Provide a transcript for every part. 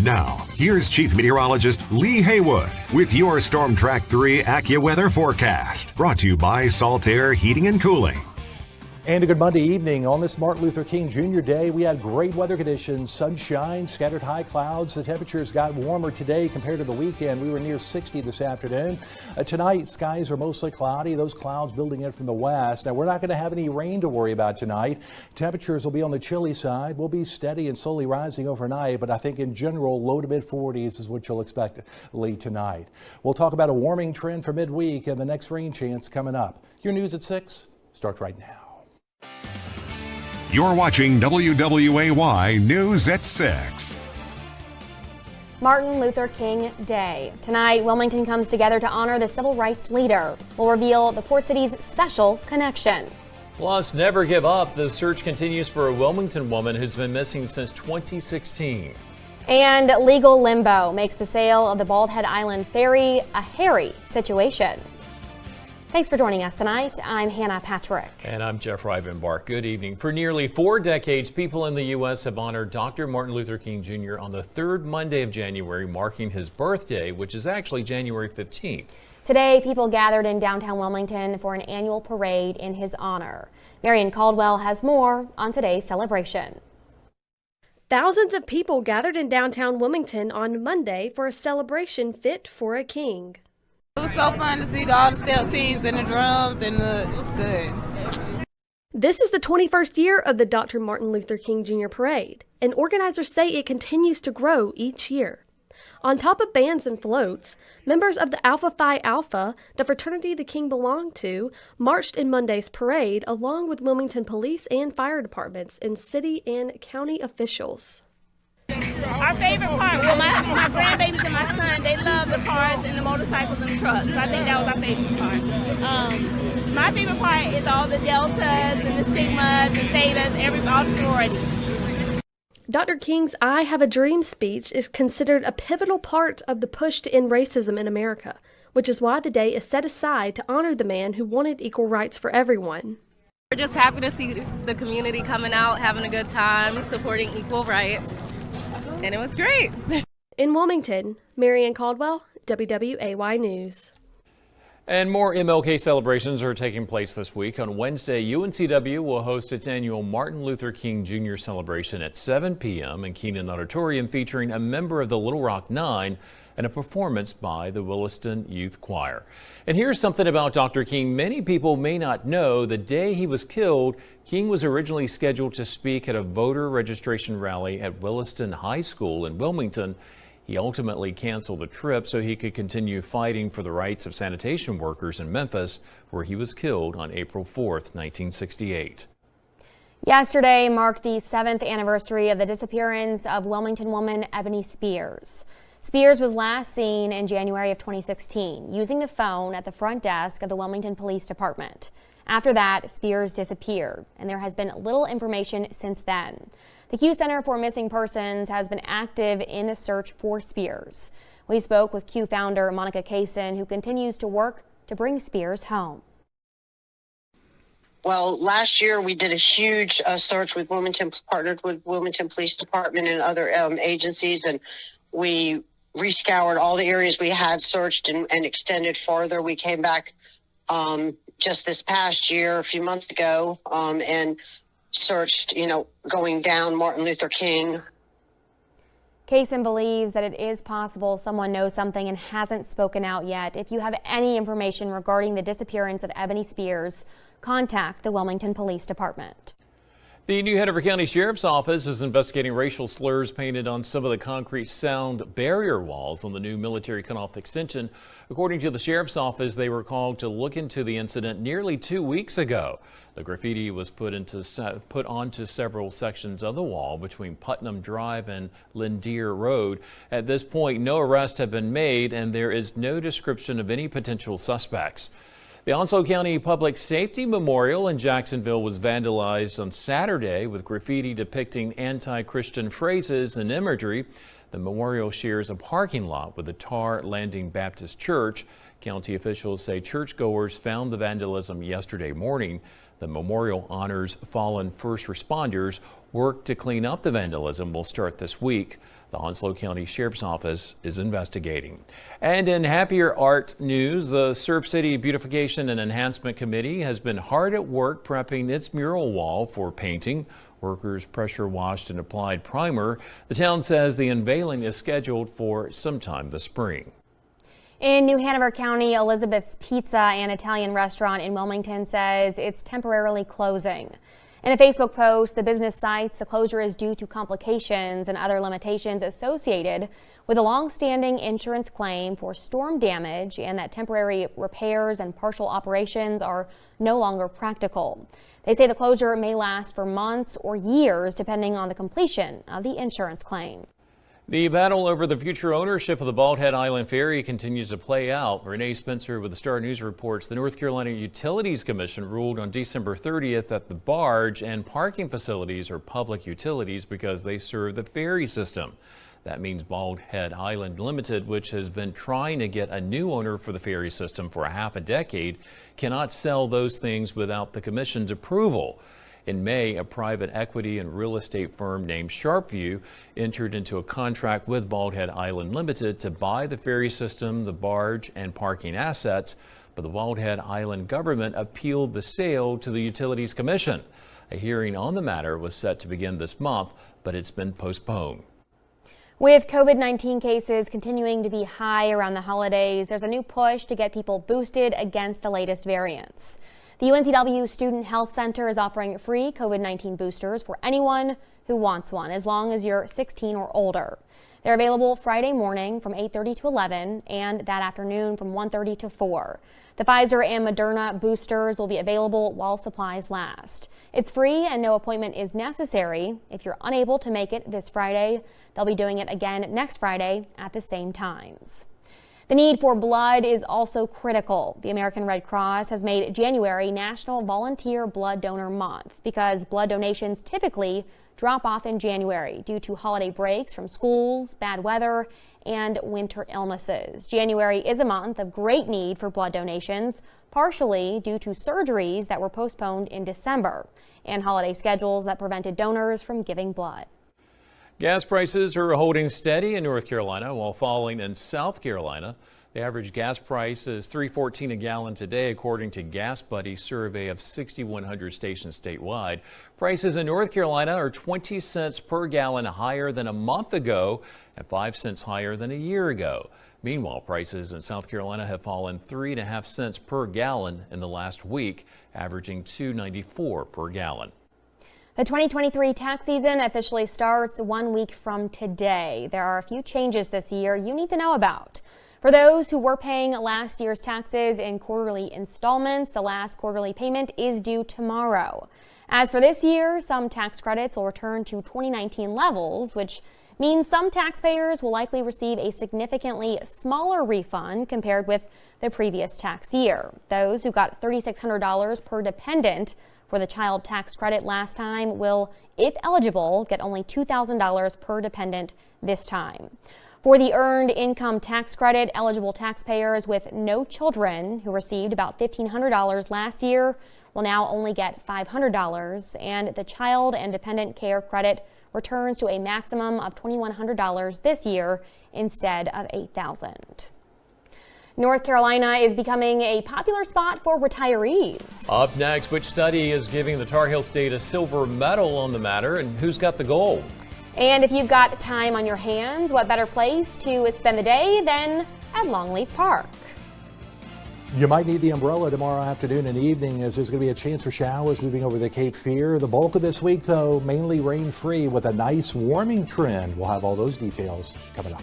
Now, here's Chief Meteorologist Lee Haywood with your Storm Track 3 AccuWeather forecast. Brought to you by Saltair Heating and Cooling. And a good Monday evening. On this Martin Luther King Jr. Day, we had great weather conditions, sunshine, scattered high clouds. The temperatures got warmer today compared to the weekend. We were near 60 this afternoon. Tonight, skies are mostly cloudy. Those clouds building in from the west. Now, we're not going to have any rain to worry about tonight. Temperatures will be on the chilly side. We'll be steady and slowly rising overnight, but I think in general, low to mid 40s is what you'll expect late tonight. We'll talk about a warming trend for midweek and the next rain chance coming up. Your news at 6 starts right now. You're watching WWAY News at 6. Martin Luther King Day. Tonight, Wilmington comes together to honor the civil rights leader. We'll reveal the Port City's special connection. Plus, never give up. The search continues for a Wilmington woman who's been missing since 2016. And legal limbo makes the sale of the Bald Head Island Ferry a hairy situation. Thanks for joining us tonight. I'm Hannah Patrick. And I'm Jeff Rivenbark. Good evening. For nearly 4 decades, people in the U.S. have honored Dr. Martin Luther King Jr. on the third Monday of January, marking his birthday, which is actually January 15th. Today, people gathered in downtown Wilmington for an annual parade in his honor. Marion Caldwell has more on today's celebration. Thousands of people gathered in downtown Wilmington on Monday for a celebration fit for a king. It was so fun to see all the step teams and the drums, and it was good. This is the 21st year of the Dr. Martin Luther King Jr. Parade, and organizers say it continues to grow each year. On top of bands and floats, members of the Alpha Phi Alpha, the fraternity the king belonged to, marched in Monday's parade along with Wilmington police and fire departments and city and county officials. Our favorite part, well, my grandbabies and my son, they love the cars and the motorcycles and the trucks. So I think that was our favorite part. My favorite part is all the deltas and the sigmas and thetas, all the sororities. Dr. King's I Have a Dream speech is considered a pivotal part of the push to end racism in America, which is why the day is set aside to honor the man who wanted equal rights for everyone. We're just happy to see the community coming out, having a good time, supporting equal rights. And it was great. In Wilmington, Marion Caldwell, WWAY News. And more MLK celebrations are taking place this week. On Wednesday, UNCW will host its annual Martin Luther King Jr. celebration at 7 p.m. in Keenan Auditorium, featuring a member of the Little Rock Nine and a performance by the Williston Youth Choir. And here's something about Dr. King many people may not know. The day he was killed, King was originally scheduled to speak at a voter registration rally at Williston High School in Wilmington. He ultimately canceled the trip so he could continue fighting for the rights of sanitation workers in Memphis, where he was killed on April 4th, 1968. Yesterday marked the 7th anniversary of the disappearance of Wilmington woman Ebony Spears. Spears was last seen in January of 2016 using the phone at the front desk of the Wilmington Police Department. After that, Spears disappeared, and there has been little information since then. The Q Center for Missing Persons has been active in the search for Spears. We spoke with Q founder Monica Kaysen, who continues to work to bring Spears home. Well, last year we did a huge search with Wilmington, partnered with Wilmington Police Department and other agencies, and we rescoured all the areas we had searched and extended farther. We came back just this past year, a few months ago, and searched, going down Martin Luther King. Kaysen believes that it is possible someone knows something and hasn't spoken out yet. If you have any information regarding the disappearance of Ebony Spears, contact the Wilmington Police Department. The New Hanover County Sheriff's Office is investigating racial slurs painted on some of the concrete sound barrier walls on the new military cutoff extension. According to the Sheriff's Office, they were called to look into the incident nearly 2 weeks ago. The graffiti was put onto several sections of the wall between Putnam Drive and Lindeer Road. At this point, no arrests have been made, and there is no description of any potential suspects. The Onslow County Public Safety Memorial in Jacksonville was vandalized on Saturday with graffiti depicting anti-Christian phrases and imagery. The memorial shares a parking lot with the Tar Landing Baptist Church. County officials say churchgoers found the vandalism yesterday morning. The memorial honors fallen first responders Work to clean up the vandalism will start this week. The Onslow County Sheriff's Office is investigating. And in happier art news, the Surf City Beautification and Enhancement Committee has been hard at work prepping its mural wall for painting. Workers pressure washed and applied primer. The town says the unveiling is scheduled for sometime this spring. In New Hanover County, Elizabeth's Pizza and Italian restaurant in Wilmington says it's temporarily closing. In a Facebook post, the business cites the closure is due to complications and other limitations associated with a long-standing insurance claim for storm damage and that temporary repairs and partial operations are no longer practical. They say the closure may last for months or years depending on the completion of the insurance claim. The battle over the future ownership of the Bald Head Island Ferry continues to play out. Renee Spencer with the Star News reports the North Carolina Utilities Commission ruled on December 30th that the barge and parking facilities are public utilities because they serve the ferry system. That means Bald Head Island Limited, which has been trying to get a new owner for the ferry system for half a decade, cannot sell those things without the commission's approval. In May, a private equity and real estate firm named Sharpview entered into a contract with Bald Head Island Limited to buy the ferry system, the barge, and parking assets, but the Bald Head Island government appealed the sale to the Utilities Commission. A hearing on the matter was set to begin this month, but it's been postponed. With COVID-19 cases continuing to be high around the holidays, there's a new push to get people boosted against the latest variants. The UNCW Student Health Center is offering free COVID-19 boosters for anyone who wants one, as long as you're 16 or older. They're available Friday morning from 8:30 to 11 and that afternoon from 1:30 to 4. The Pfizer and Moderna boosters will be available while supplies last. It's free and no appointment is necessary. If you're unable to make it this Friday, they'll be doing it again next Friday at the same times. The need for blood is also critical. The American Red Cross has made January National Volunteer Blood Donor Month because blood donations typically drop off in January due to holiday breaks from schools, bad weather, and winter illnesses. January is a month of great need for blood donations, partially due to surgeries that were postponed in December and holiday schedules that prevented donors from giving blood. Gas prices are holding steady in North Carolina while falling in South Carolina. The average gas price is $3.14 a gallon today, according to Gas Buddy's survey of 6,100 stations statewide. Prices in North Carolina are 20 cents per gallon higher than a month ago and 5 cents higher than a year ago. Meanwhile, prices in South Carolina have fallen 3.5 cents per gallon in the last week, averaging $2.94 per gallon. The 2023 tax season officially starts 1 week from today. There are a few changes this year you need to know about. For those who were paying last year's taxes in quarterly installments, the last quarterly payment is due tomorrow. As for this year, some tax credits will return to 2019 levels, which means some taxpayers will likely receive a significantly smaller refund compared with the previous tax year. Those who got $3,600 per dependent for the child tax credit last time will, if eligible, get only $2,000 per dependent this time. For the earned income tax credit, eligible taxpayers with no children who received about $1,500 last year will now only get $500, and the child and dependent care credit returns to a maximum of $2,100 this year instead of $8,000. North Carolina is becoming a popular spot for retirees. Up next, which study is giving the Tar Heel State a silver medal on the matter, and who's got the gold? And if you've got time on your hands, what better place to spend the day than at Longleaf Park? You might need the umbrella tomorrow afternoon and evening as there's going to be a chance for showers moving over the Cape Fear. The bulk of this week, though, mainly rain-free with a nice warming trend. We'll have all those details coming up.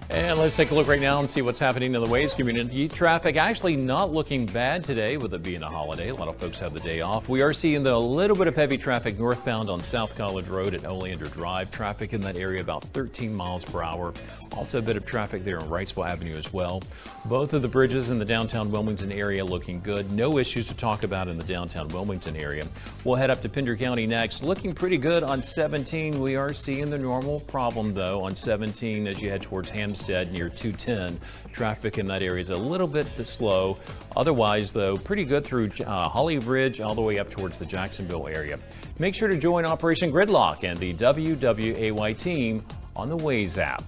And let's take a look right now and see what's happening in the Ways community. Traffic actually not looking bad today with it being a holiday. A lot of folks have the day off. We are seeing a little bit of heavy traffic northbound on South College Road at Oleander Drive. Traffic in that area about 13 miles per hour. Also a bit of traffic there on Wrightsville Avenue as well. Both of the bridges in the downtown Wilmington area looking good. No issues to talk about in the downtown Wilmington area. We'll head up to Pender County next. Looking pretty good on 17. We are seeing the normal problem though on 17 as you head towards Hampstead. instead near 210. Traffic in that area is a little bit slow. Otherwise, though, pretty good through Holly Ridge all the way up towards the Jacksonville area. Make sure to join Operation Gridlock and the WWAY team on the Waze app.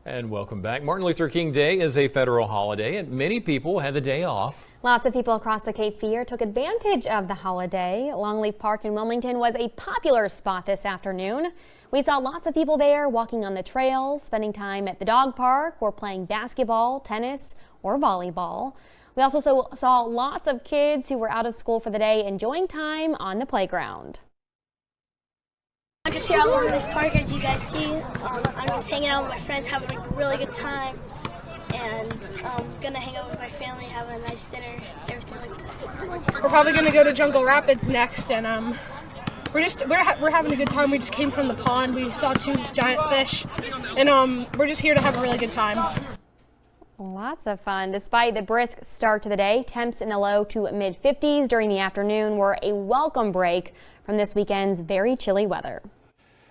And welcome back. Martin Luther King Day is a federal holiday, and many people had the day off. Lots of people across the Cape Fear took advantage of the holiday. Longleaf Park in Wilmington was a popular spot this afternoon. We saw lots of people there walking on the trails, spending time at the dog park, or playing basketball, tennis, or volleyball. We also saw lots of kids who were out of school for the day enjoying time on the playground. I'm just here at Longleaf Park, as you guys see. I'm just hanging out with my friends, having a really good time, and gonna hang out with my family, have a nice dinner, everything like that. We're probably gonna go to Jungle Rapids next, and we're having a good time. We just came from the pond. We saw 2 giant fish, and we're just here to have a really good time. Lots of fun. Despite the brisk start to the day, temps in the low to mid-50s during the afternoon were a welcome break from this weekend's very chilly weather.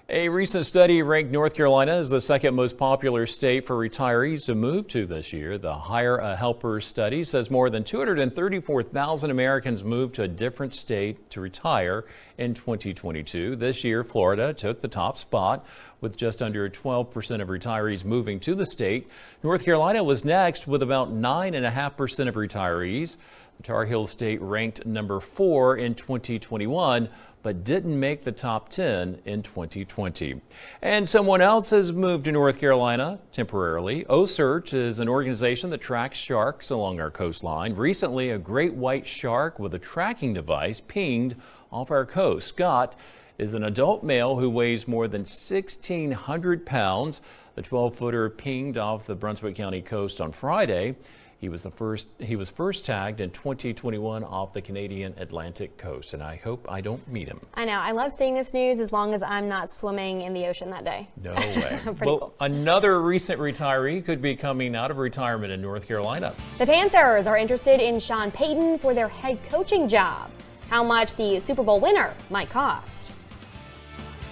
A recent study ranked North Carolina as the second most popular state for retirees to move to this year. The Hire a Helper study says more than 234,000 Americans moved to a different state to retire in 2022. This year, Florida took the top spot with just under 12% of retirees moving to the state. North Carolina was next with about 9.5% of retirees. The Tar Heel State ranked number 4 in 2021, but didn't make the top 10 in 2020. And someone else has moved to North Carolina temporarily. O-Search is an organization that tracks sharks along our coastline. Recently, a great white shark with a tracking device pinged off our coast. Scott is an adult male who weighs more than 1,600 pounds. The 12-footer pinged off the Brunswick County coast on Friday. He was first tagged in 2021 off the Canadian Atlantic coast, and I hope I don't meet him. I know. I love seeing this news as long as I'm not swimming in the ocean that day. No way. Well, cool. Another recent retiree could be coming out of retirement in North Carolina. The Panthers are interested in Sean Payton for their head coaching job. How much the Super Bowl winner might cost.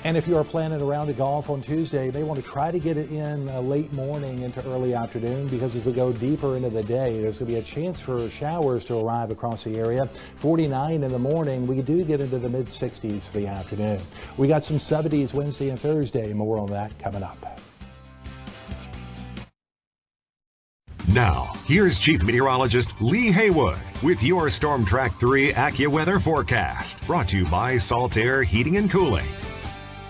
And if you are planning a round of golf on Tuesday, you may want to try to get it in late morning into early afternoon, because as we go deeper into the day, there's going to be a chance for showers to arrive across the area. 49 in the morning. We do get into the mid-60s for the afternoon. We got some 70s Wednesday and Thursday. More on that coming up. Now, here's Chief Meteorologist Lee Haywood with your Storm Track 3 AccuWeather forecast. Brought to you by Saltair Heating and Cooling.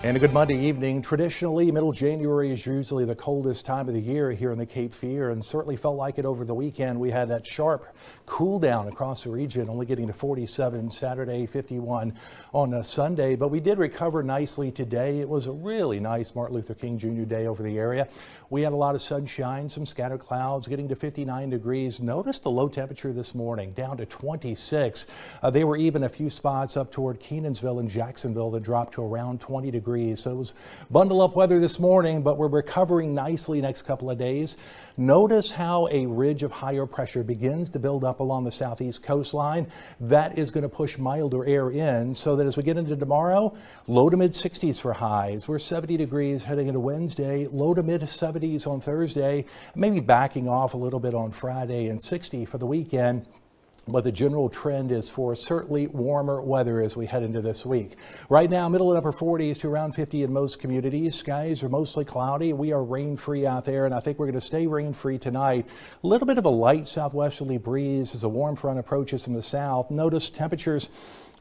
And a good Monday evening. Traditionally, middle January is usually the coldest time of the year here in the Cape Fear, and certainly felt like it over the weekend. We had that sharp cool down across the region, only getting to 47 Saturday, 51 on Sunday. But we did recover nicely today. It was a really nice Martin Luther King Jr. Day over the area. We had a lot of sunshine, some scattered clouds, getting to 59 degrees. Notice the low temperature this morning, down to 26. There were even a few spots up toward Kenansville and Jacksonville that dropped to around 20 degrees. So it was bundle up weather this morning, but we're recovering nicely next couple of days. Notice how a ridge of higher pressure begins to build up along the southeast coastline. That is going to push milder air in, so that as we get into tomorrow, low to mid 60s for highs. We're 70 degrees heading into Wednesday, low to mid 70s on Thursday, maybe backing off a little bit on Friday, and 60 for the weekend. But the general trend is for certainly warmer weather as we head into this week. Right now, middle and upper 40s to around 50 in most communities. Skies are mostly cloudy. We are rain-free out there, and I think we're going to stay rain-free tonight. A little bit of a light southwesterly breeze as a warm front approaches from the south. Notice temperatures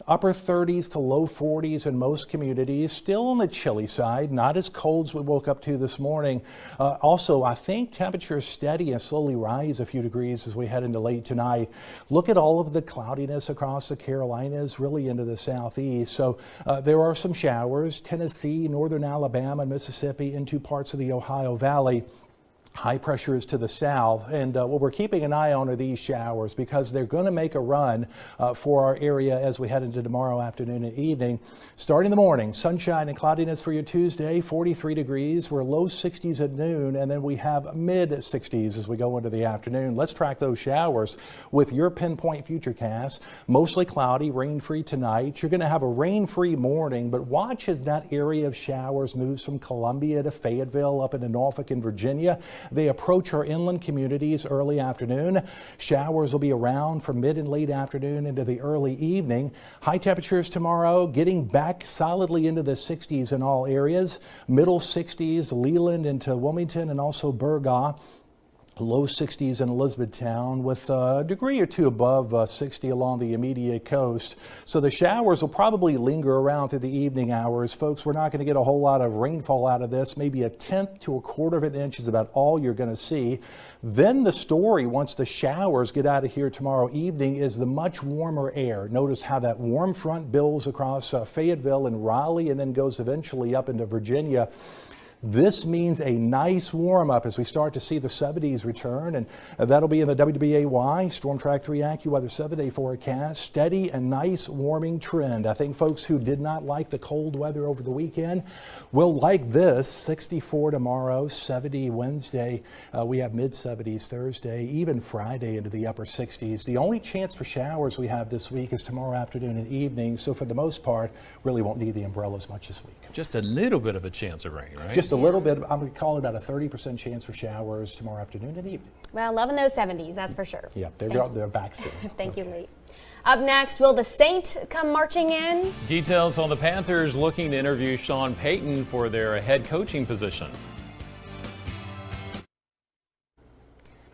upper 30s to low 40s in most communities. Still on the chilly side, not as cold as we woke up to this morning. Also, I think temperatures steady and slowly rise a few degrees as we head into late tonight. Look at all of the cloudiness across the Carolinas, really into the southeast. So there are some showers. Tennessee, northern Alabama, and Mississippi, into parts of the Ohio Valley. High pressure is to the south, and what we're keeping an eye on are these showers because they're going to make a run for our area as we head into tomorrow afternoon and evening. Starting in the morning, sunshine and cloudiness for your Tuesday, 43 degrees. We're low 60s at noon, and then we have mid 60s as we go into the afternoon. Let's track those showers with your pinpoint futurecast. Mostly cloudy, rain-free tonight. You're going to have a rain-free morning, but watch as that area of showers moves from Columbia to Fayetteville up into Norfolk and Virginia. They approach our inland communities early afternoon. Showers will be around from mid and late afternoon into the early evening. High temperatures tomorrow getting back solidly into the 60s in all areas. Middle 60s, Leland into Wilmington and also Burgaw. Low 60s in Elizabethtown with a degree or two above 60 along the immediate coast. So the showers will probably linger around through the evening hours. Folks, we're not going to get a whole lot of rainfall out of this. Maybe a tenth to a quarter of an inch is about all you're going to see. Then the story, once the showers get out of here tomorrow evening, is the much warmer air. Notice how that warm front builds across Fayetteville and Raleigh and then goes eventually up into Virginia. This means a nice warm up as we start to see the 70s return, and that'll be in the WWAY Storm Track 3 AccuWeather 7-day forecast. Steady and nice warming trend. I think folks who did not like the cold weather over the weekend will like this. 64 tomorrow, 70 Wednesday. We have mid 70s Thursday, even Friday into the upper 60s. The only chance for showers we have this week is tomorrow afternoon and evening. So for the most part, really won't need the umbrella as much this week. Just a little bit of a chance of rain, right? Just a little bit. I'm going to call it about a 30% chance for showers tomorrow afternoon and evening. Well, loving those 70s, that's for sure. Yeah, they're back soon. Thank you, Lee. Up next, will the Saint come marching in? Details on the Panthers looking to interview Sean Payton for their head coaching position.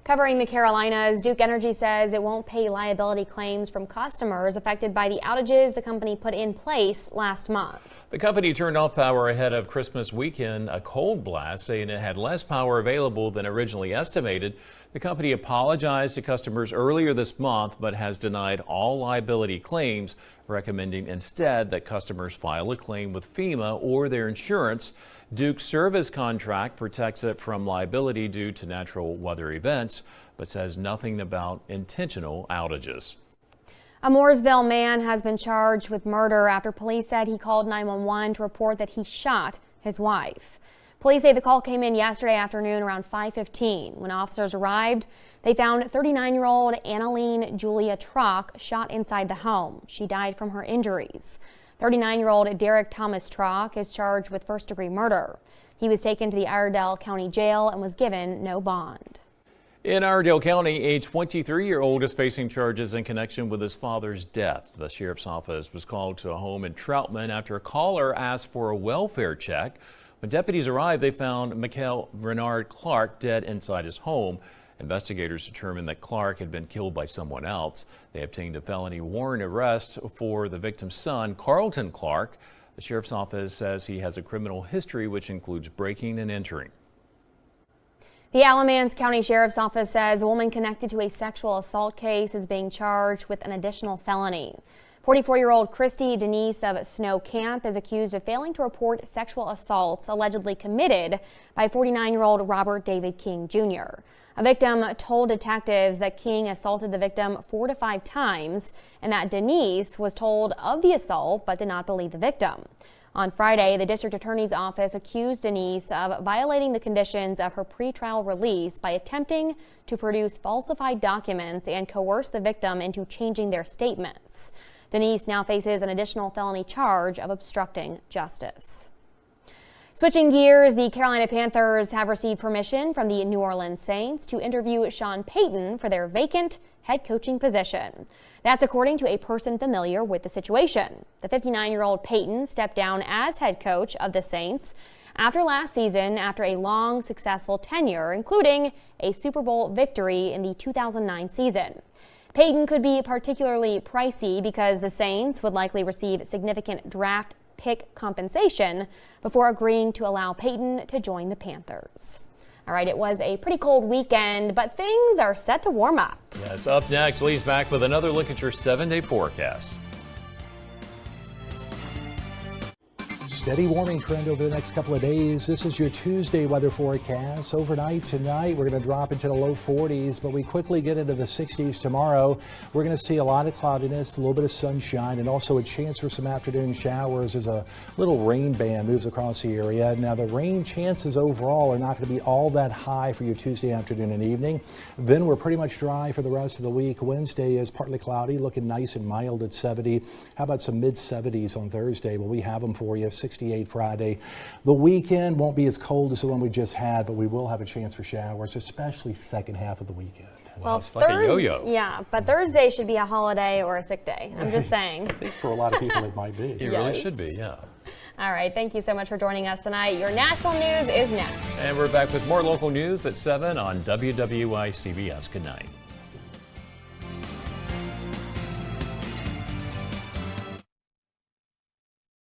Covering the Carolinas, Duke Energy says it won't pay liability claims from customers affected by the outages the company put in place last month. The company turned off power ahead of Christmas weekend, a cold blast, saying it had less power available than originally estimated. The company apologized to customers earlier this month, but has denied all liability claims, recommending instead that customers file a claim with FEMA or their insurance. Duke's service contract protects it from liability due to natural weather events, but says nothing about intentional outages. A Mooresville man has been charged with murder after police said he called 911 to report that he shot his wife. Police say the call came in yesterday afternoon around 5:15. When officers arrived, they found 39-year-old Annalene Julia Trock shot inside the home. She died from her injuries. 39-year-old Derek Thomas Trock is charged with first-degree murder. He was taken to the Iredell County Jail and was given no bond. In Iredell County, a 23-year-old is facing charges in connection with his father's death. The sheriff's office was called to a home in Troutman after a caller asked for a welfare check. When deputies arrived, they found Michael Renard Clark dead inside his home. Investigators determined that Clark had been killed by someone else. They obtained a felony warrant arrest for the victim's son, Carlton Clark. The sheriff's office says he has a criminal history, which includes breaking and entering. The Alamance County Sheriff's Office says a woman connected to a sexual assault case is being charged with an additional felony. 44-year-old Christy Denise of Snow Camp is accused of failing to report sexual assaults allegedly committed by 49-year-old Robert David King Jr. A victim told detectives that King assaulted the victim 4 to 5 times and that Denise was told of the assault but did not believe the victim. On Friday, the district attorney's office accused Denise of violating the conditions of her pretrial release by attempting to produce falsified documents and coerce the victim into changing their statements. Denise now faces an additional felony charge of obstructing justice. Switching gears, the Carolina Panthers have received permission from the New Orleans Saints to interview Sean Payton for their vacant head coaching position. That's according to a person familiar with the situation. The 59-year-old Payton stepped down as head coach of the Saints after last season after a long, successful tenure, including a Super Bowl victory in the 2009 season. Payton could be particularly pricey because the Saints would likely receive significant draft pick compensation before agreeing to allow Payton to join the Panthers. All right, it was a pretty cold weekend, but things are set to warm up. Yes, up next, Lee's back with another look at your 7-day forecast. steady warming trend over the next couple of days. This is your Tuesday weather forecast. Overnight tonight, we're going to drop into the low 40s, but we quickly get into the 60s tomorrow. We're going to see a lot of cloudiness, a little bit of sunshine, and also a chance for some afternoon showers as a little rain band moves across the area. Now, the rain chances overall are not going to be all that high for your Tuesday afternoon and evening. Then we're pretty much dry for the rest of the week. Wednesday is partly cloudy, looking nice and mild at 70. How about some mid-70s on Thursday? Well, we have them for you. 68 Friday. The weekend won't be as cold as the one we just had, but we will have a chance for showers, especially second half of the weekend. Well, it's like a yo-yo. Yeah, but Thursday should be a holiday or a sick day. I'm just saying. I think for a lot of people it might be. It really should be, yeah. All right, thank you so much for joining us tonight. Your national news is next. And we're back with more local news at 7 on WWAY CBS. Good night.